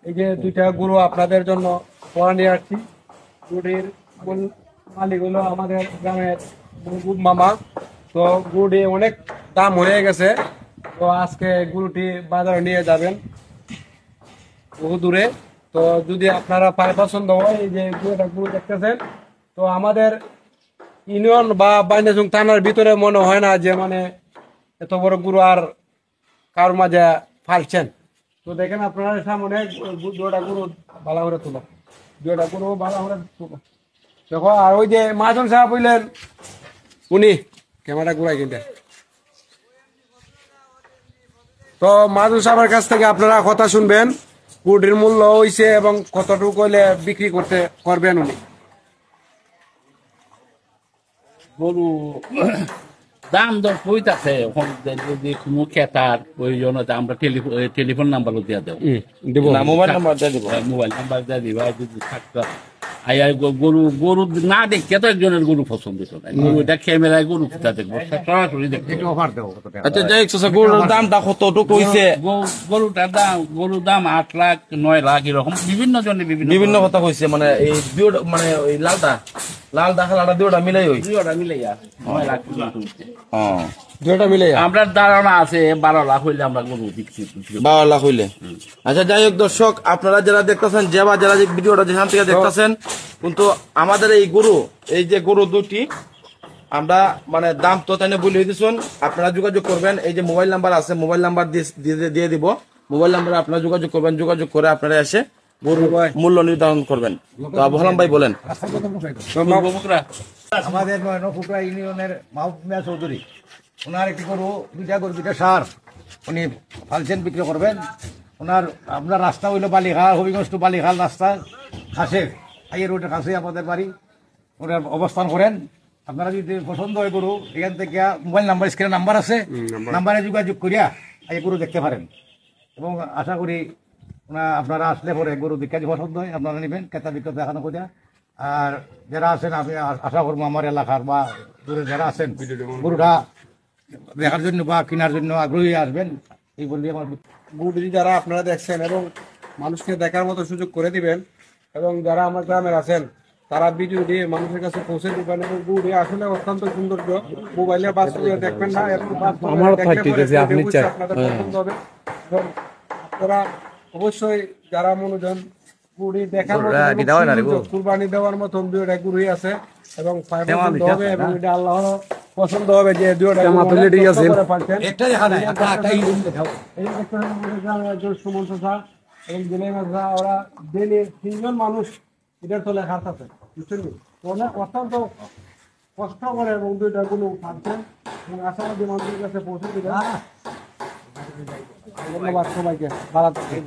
এই যে দুইটা গরু আপনাদের জন্য পড়া নিয়ে আসছি। গরুটির মূল মালিক হলো আমাদের গ্রামের মহবুব মামা। তো গরুটি অনেক দাম হয়ে গেছে, তো আজকে গরুটি বাজারে নিয়ে যাবেন বহু দূরে। তো যদি আপনারা পায় পছন্দ হয়, এই যে গরু দেখতেছেন, তো আমাদের ইউনিয়ন বা বাইনাজুং থানার ভিতরে মনে হয় না যে মানে এত বড় গরু আর কার মাঝে ফালছেন। তো দেখেন আপনারা সামনে দুটা গরু ভালো করে তুলো, দুটা গরু ভালো করে তুলো। দেখো, আর ওই যে মাজন সাহেব বললেন, উনি ক্যামেরা ঘুরাই কিনতে। তো মাজন সাহেবের কাছ থেকে আপনারা কথা শুনবেন, গরুটির মূল্য হয়েছে এবং কতটুকু হইলে বিক্রি করবেন উনি। গরু দাম দর কইতাছে এখন যদি কোনো ক্রেতার প্রয়োজন হয় আমরা টেলিফোন নাম্বারও দিয়ে দেবো, মোবাইল নাম্বার দিয়ে দিব। মোবাইল নাম্বার দিয়ে দিবা যদি থাকতো। গরু গরু না দেখে তো একজনের গরু পছন্দ তো নাই, গরু এটা ক্যামেরায় গরু কোথা দেখবো, সরাসরি দেখবো। আচ্ছা যাই হোক চাচা, গরুর দামটা কতটুকু হইছে? গরুর দাম 8 লাখ 9 লাখ এরকম বিভিন্ন জনের বিভিন্ন কথা কইছে, মানে এই দুইটা মানে ওই লাল দাখালাটা দুইটা মিলাই হই দুইটা মিলাইয়া 9 লাখ পর্যন্ত হইছে। দুটা মিলে আমরা ধারণা আছে 12 লাখ হইলে আমরা গরু বিক্রি 12 লাখ হইলে। আচ্ছা যাই হোক দর্শক, আপনারা যারা দেখতেছেন, যারা যে ভিডিওটা যেখান থেকে দেখতেছেন, কিন্তু আমাদের এই যে গরু দুটি আমরা মানে দাম তো তাই বলে দিচ্ছেন, আপনারা যোগাযোগ করবেন। এই যে মোবাইল নাম্বার আছে, মোবাইল নাম্বার দিয়ে দিব। মোবাইল নাম্বারে আপনারা যোগাযোগ করবেন, যোগাযোগ করে আপনারা এসে গরুর মূল্য নির্ধারণ করবেন। তো আবহাম ভাই বলেন। আমাদের নফুকরা ইউনিয়নের মাহবুব মিয়া চৌধুরী, ওনার একটি গরু দুইটা সার উনি ফালছেন, বিক্রি করবেন। আপনার রাস্তা হইলো বালিখাল, হবিগঞ্জ টু বালিখাল রাস্তা, খাসে হাইয়ের রোডের কাছে আমাদের বাড়ি। ওনার অবস্থান করেন। আপনারা যদি পছন্দ হয় গরু, এখান থেকে মোবাইল নাম্বার, স্ক্রিনে নাম্বার আছে, নাম্বারে যোগাযোগ করিয়া এই গরু দেখতে পারেন। এবং আশা করি আপনারা আসলে পরে গরু বিক্রি পছন্দ হয় আপনারা নেবেন, ক্রেতা বিক্রেতা দেখানো করিয়া। আর যারা আছেন, আমি আশা করবো আমার এলাকার বা দূরে যারা আছেন, গরুটা দেখার জন্য বা কেনার জন্য আগ্রহী আসবেন, এই বললে আমার। গরুটি যারা আপনারা দেখছেন এবং মানুষকে দেখার মতো সুযোগ করে দিবেন, এবং যারা আমার গ্রামের আছেন তারা ভিডিওটি মানুষের কাছে পৌঁছে দিবেন। এবং গরুটি আসলে অত্যন্ত সৌন্দর্য, মোবাইলে বাস্তবে দেখবেন না, আপনাদের পছন্দ হবে। এবং আপনারা অবশ্যই যারা মনোজন গরুটি দেখার মতো, কুরবানি দেওয়ার মতন দুইটা গরুই আছে এবং পছন্দ হবে, এবং এটা আল্লাহর পছন্দ হবে যে দুইটা সুমন চাচা এবং জেলে মাঝা, ওরা ডেলি 3 জন মানুষ এটার তলে হাত আছে, বুঝছেন? অনেক অত্যন্ত কষ্ট করে এবং দুইটা গুলো পাচ্ছেন, এবং আশাবাদী মানুষের কাছে পৌঁছে দিবেন। ধন্যবাদ সবাইকে, ভালো থাকবেন।